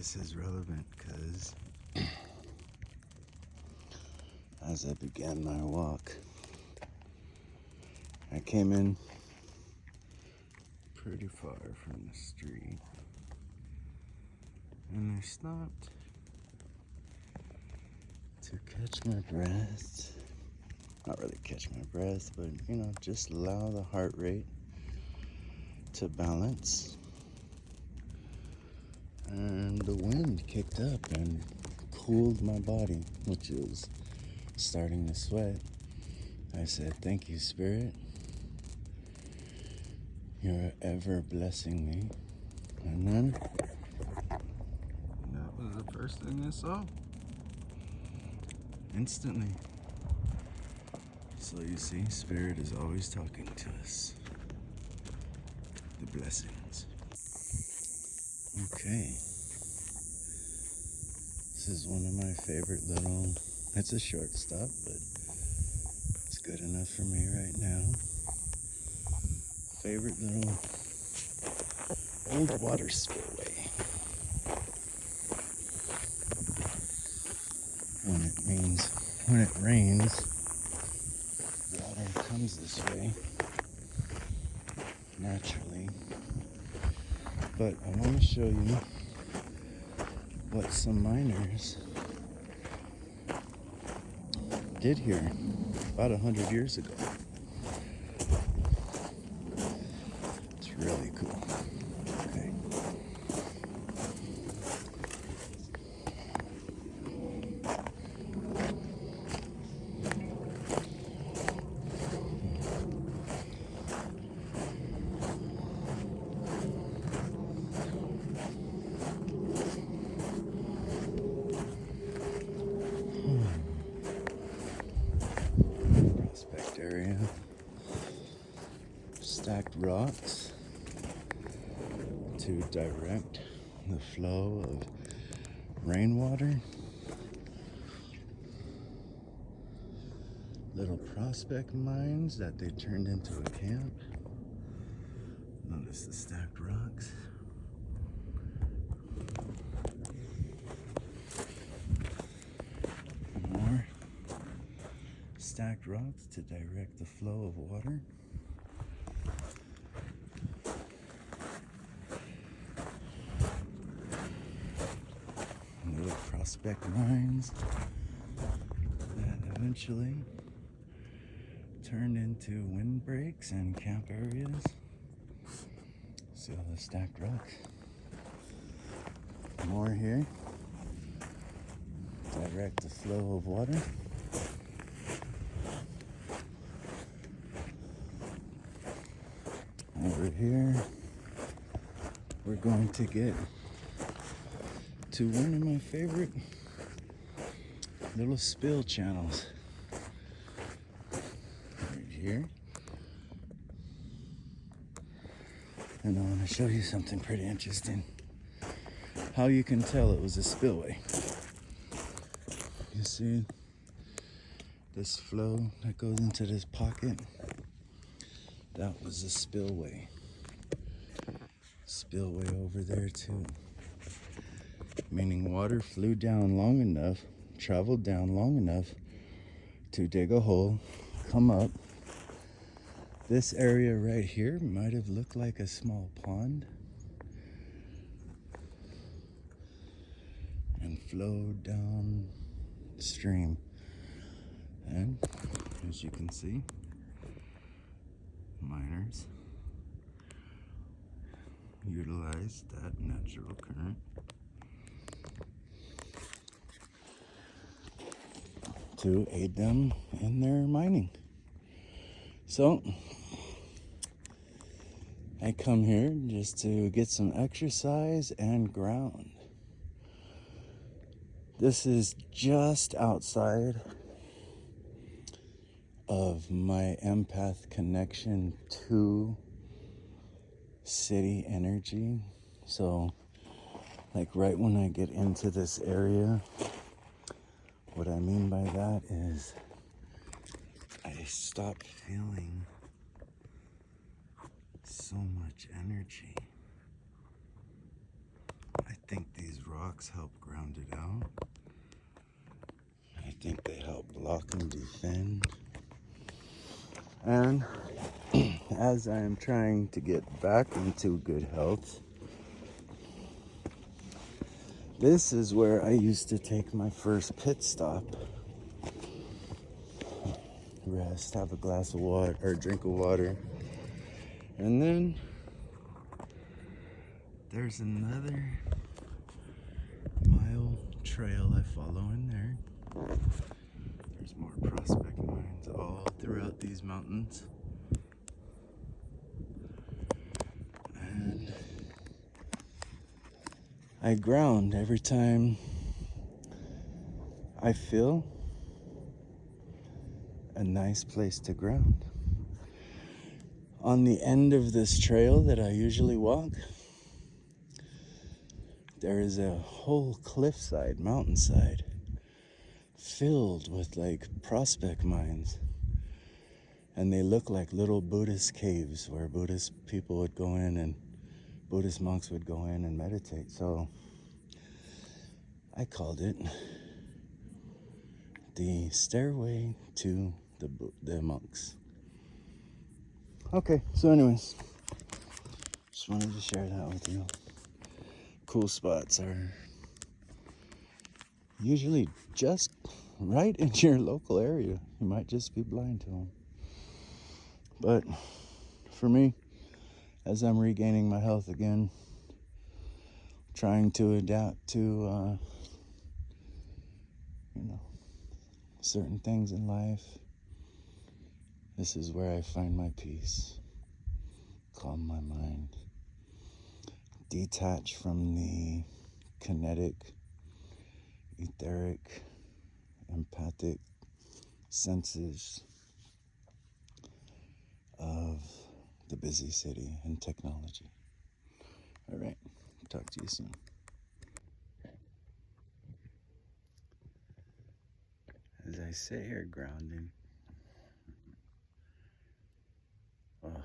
this is relevant because as I began my walk, I came in pretty far from the street and I stopped to catch my breath. Not really catch my breath, but just allow the heart rate to balance. And the wind kicked up and cooled my body, which is starting to sweat. I said, "Thank you, Spirit. You're ever blessing me." And then that was the first thing I saw. Instantly. So you see, Spirit is always talking to us. The blessings. Okay. This is one of my favorite little, it's a short stop, but it's good enough for me right now. Favorite little old water spillway. When it rains, water comes this way naturally. But I want to show you what some miners did here about 100 years ago. It's really cool. Okay. Prospect area. Stacked rocks to direct the flow of rainwater. Little prospect mines that they turned into a camp. Notice the stacked rocks. More stacked rocks to direct the flow of water. Little prospect mines that eventually turned into windbreaks and camp areas. See all the stacked rocks. More here. Direct the flow of water. Over here, we're going to get to one of my favorite little spill channels. Right here. And I want to show you something pretty interesting. How you can tell it was a spillway. You see this flow that goes into this pocket? That was a spillway. Spillway over there too. Meaning water flew down long enough, traveled down long enough to dig a hole, come up. This area right here might have looked like a small pond and flowed downstream. And as you can see, miners utilize that natural current to aid them in their mining. So I come here just to get some exercise and ground. This is just outside of my empath connection to city energy. So like right when I get into this area, what I mean by that is I stop feeling so much energy. I think these rocks help ground it out. I think they help block and defend. And as I am trying to get back into good health, this is where I used to take my first pit stop. Rest, have a glass of water or a drink of water. And then there's another mile trail I follow in there. There's more prospect mines all throughout these mountains. And I ground every time I feel a nice place to ground. On the end of this trail that I usually walk, there is a whole cliffside, mountainside, filled with like prospect mines. And they look like little Buddhist caves where Buddhist people would go in and Buddhist monks would go in and meditate. So I called it the Stairway to the Monks. Okay, so anyways, just wanted to share that with you. Cool spots are usually just right in your local area. You might just be blind to them. But for me, as I'm regaining my health again, trying to adapt to, certain things in life, this is where I find my peace, calm my mind, detach from the kinetic, etheric, empathic senses of the busy city and technology. All right, talk to you soon. As I sit here grounding, oh,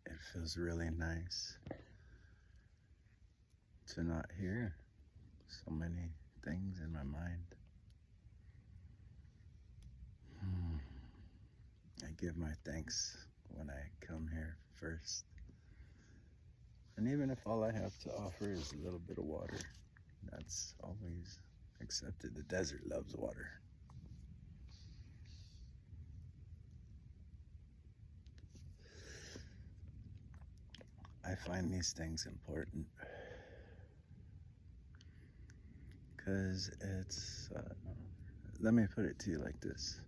it feels really nice to not hear so many things in my mind. I give my thanks when I come here first. And even if all I have to offer is a little bit of water, that's always accepted. The desert loves water. I find these things important because it's, let me put it to you like this.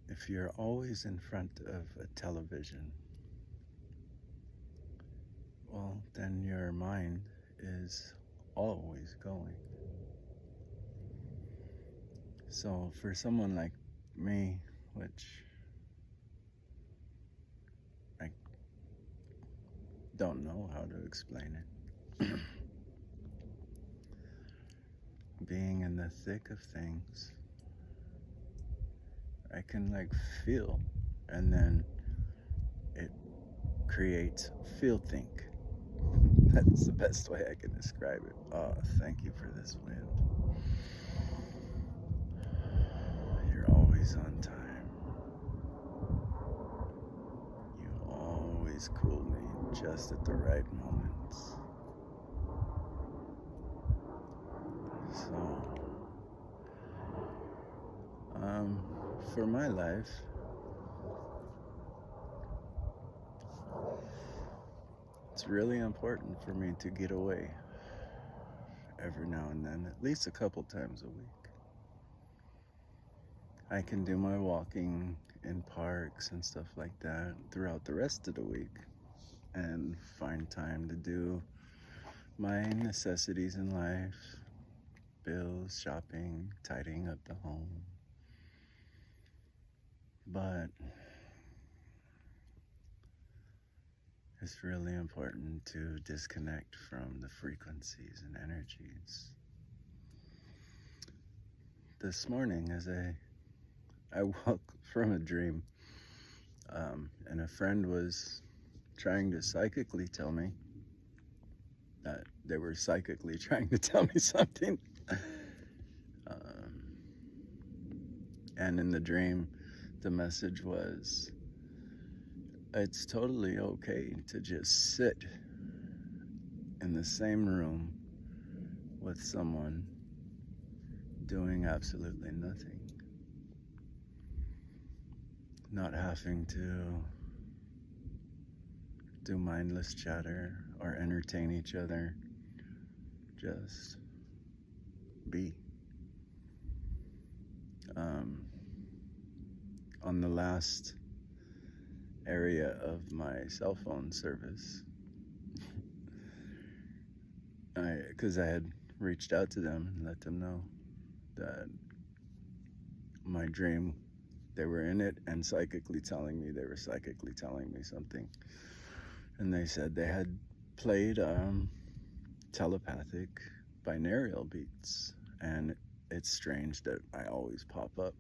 If you're always in front of a television, well, then your mind is always going. So for someone like me, which I don't know how to explain it, being in the thick of things, I can like feel, and then it creates feel think. That's the best way I can describe it. Oh, thank you for this wind. You're always on time. You always cool me just at the right moments. So, for my life, it's really important for me to get away every now and then, at least a couple times a week. I can do my walking in parks and stuff like that throughout the rest of the week and find time to do my necessities in life, bills, shopping, tidying up the home. But it's really important to disconnect from the frequencies and energies. This morning, as I woke from a dream, And a friend was trying to psychically tell me that they were psychically trying to tell me something. Um, and in the dream, the message was, it's totally okay to just sit in the same room with someone doing absolutely nothing. Not having to do mindless chatter or entertain each other. Just be. On the last area of my cell phone service, because I had reached out to them and let them know that my dream, they were in it and psychically telling me, they were psychically telling me something. And they said they had played telepathic binaural beats, and it's strange that I always pop up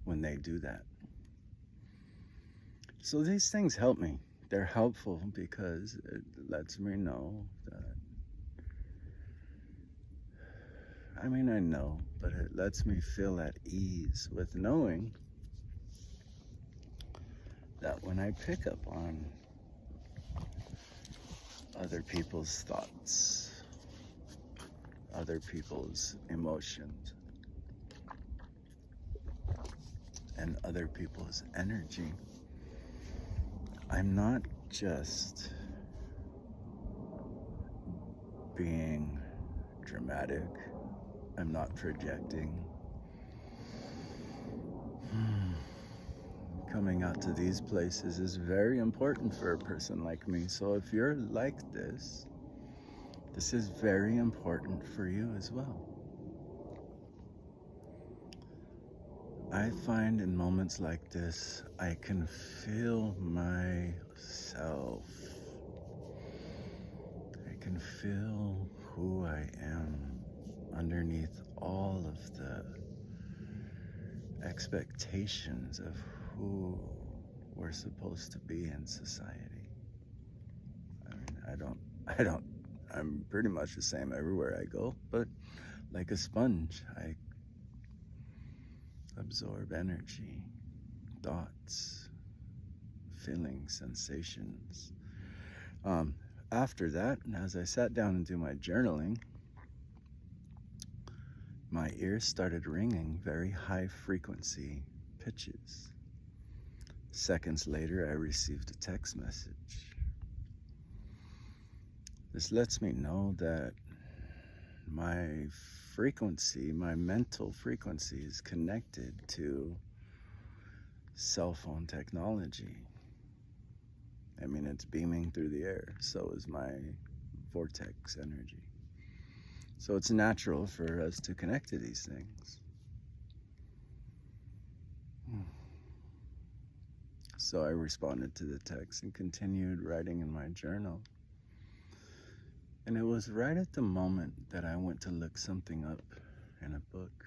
when they do that. So these things help me. They're helpful because it lets me know that, I mean, I know, but it lets me feel at ease with knowing that when I pick up on other people's thoughts, other people's emotions, and other people's energy, I'm not just being dramatic. I'm not projecting. Coming out to these places is very important for a person like me. So if you're like this is very important for you as well. I find in moments like this, I can feel myself. I can feel who I am underneath all of the expectations of who we're supposed to be in society. I mean, I'm pretty much the same everywhere I go, but like a sponge, I absorb energy, thoughts, feelings, sensations. After that, as I sat down and do my journaling, my ears started ringing very high frequency pitches. Seconds later, I received a text message. This lets me know that my frequency, my mental frequency, is connected to cell phone technology. I mean, it's beaming through the air, so is my vortex energy. So it's natural for us to connect to these things. So I responded to the text and continued writing in my journal. And it was right at the moment that I went to look something up in a book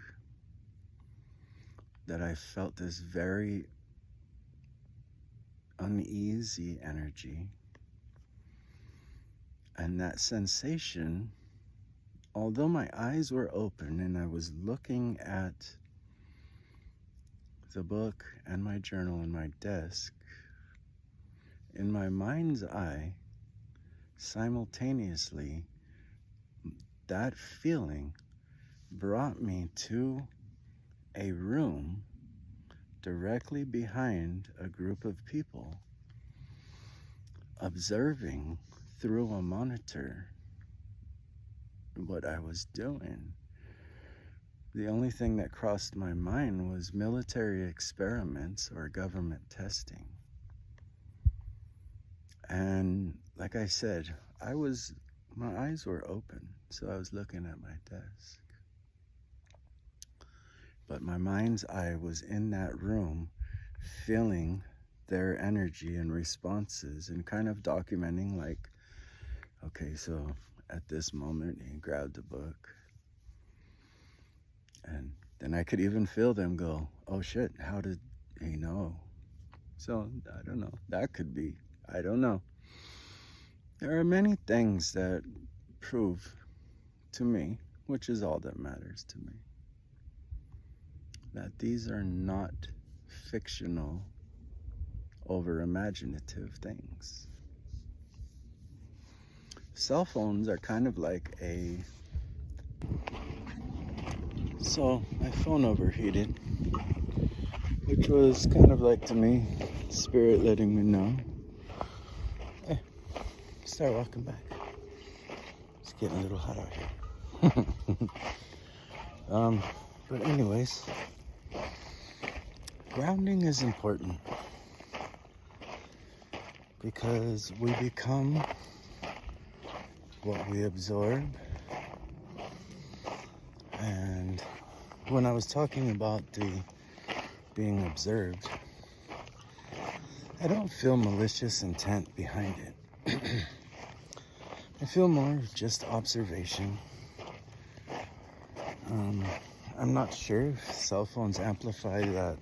that I felt this very uneasy energy. And that sensation, although my eyes were open and I was looking at the book and my journal and my desk, in my mind's eye, simultaneously, that feeling brought me to a room directly behind a group of people, observing through a monitor what I was doing. The only thing that crossed my mind was military experiments or government testing. And like I said, my eyes were open, so I was looking at my desk. But my mind's eye was in that room, feeling their energy and responses and kind of documenting, like, okay, so at this moment he grabbed the book, and then I could even feel them go, oh shit, how did he know? So, I don't know. That could be. I don't know. There are many things that prove to me, which is all that matters to me, that these are not fictional, over imaginative things. Cell phones are kind of like a. So, my phone overheated, which was kind of like to me, spirit letting me know. Hey, start walking back. It's getting a little hot out here. But anyways, grounding is important because we become what we absorb. And when I was talking about the being observed, I don't feel malicious intent behind it. I feel more just observation. I'm not sure if cell phones amplify that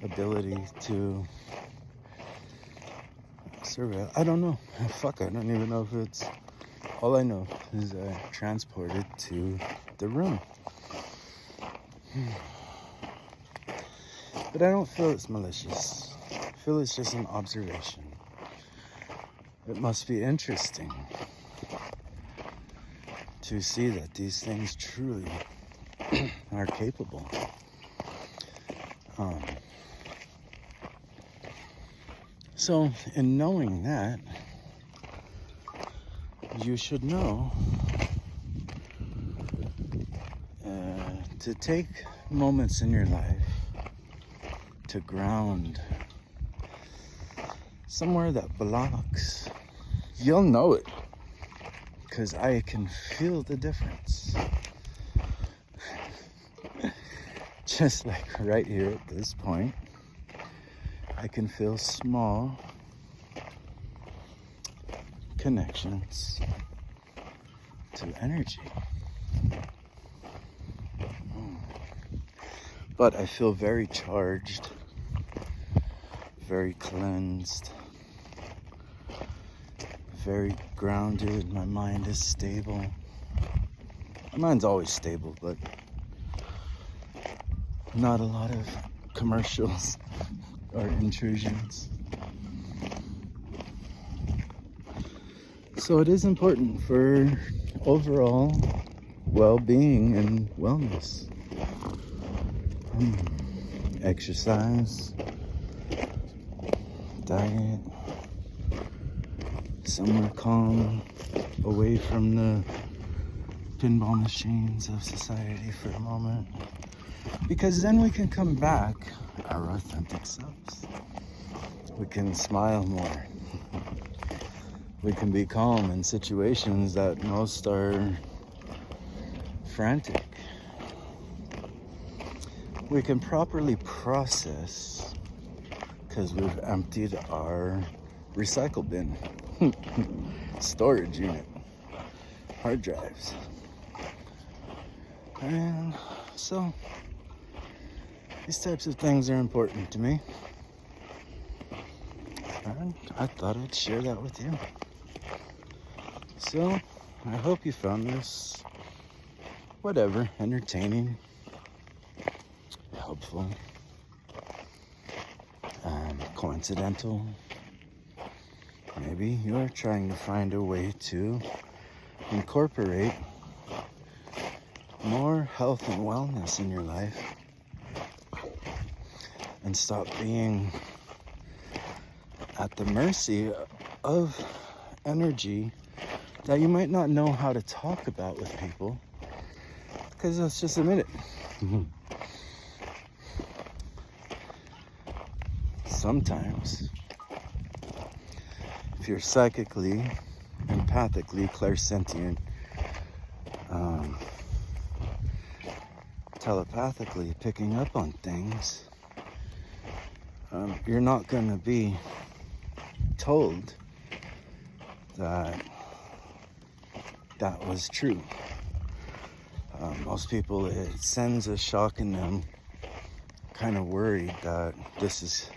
ability to surveil. I don't know. Fuck, I don't even know if it's. All I know is I transported to the room. But I don't feel it's malicious. I feel it's just an observation. It must be interesting to see that these things truly are capable. So, in knowing that, you should know to take moments in your life to ground somewhere that blocks. You'll know it because I can feel the difference. Just like right here at this point, I can feel small connections to energy. But I feel very charged, very cleansed, very grounded. My mind is stable. My mind's always stable, but not a lot of commercials or intrusions. So it is important for overall well-being and wellness. Exercise, diet, somewhere calm, away from the pinball machines of society for a moment. Because then we can come back our authentic selves. We can smile more. We can be calm in situations that most are frantic. We can properly process because we've emptied our recycle bin, storage unit, hard drives. And so these types of things are important to me. And I thought I'd share that with you. So I hope you found this, whatever, entertaining, helpful, coincidental. Maybe you're trying to find a way to incorporate more health and wellness in your life and stop being at the mercy of energy that you might not know how to talk about with people, because let's just admit it. Sometimes, if you're psychically, empathically, clairsentient, telepathically picking up on things, you're not going to be told that that was true. Most people, it sends a shock in them, kind of worried that this is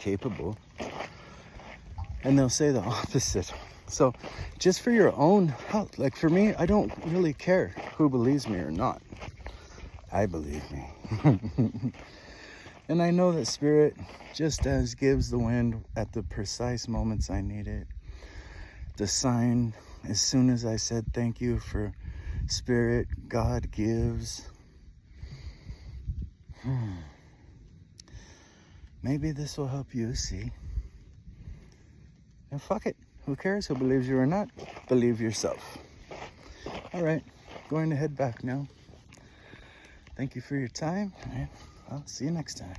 capable. And they'll say the opposite. So just for your own health, like for me, I don't really care who believes me or not. I believe me. And I know that Spirit just as gives the wind at the precise moments I need it. The sign, as soon as I said thank you for Spirit, God gives. Maybe this will help you see. And fuck it. Who cares who believes you or not? Believe yourself. All right. Going to head back now. Thank you for your time, and I'll see you next time.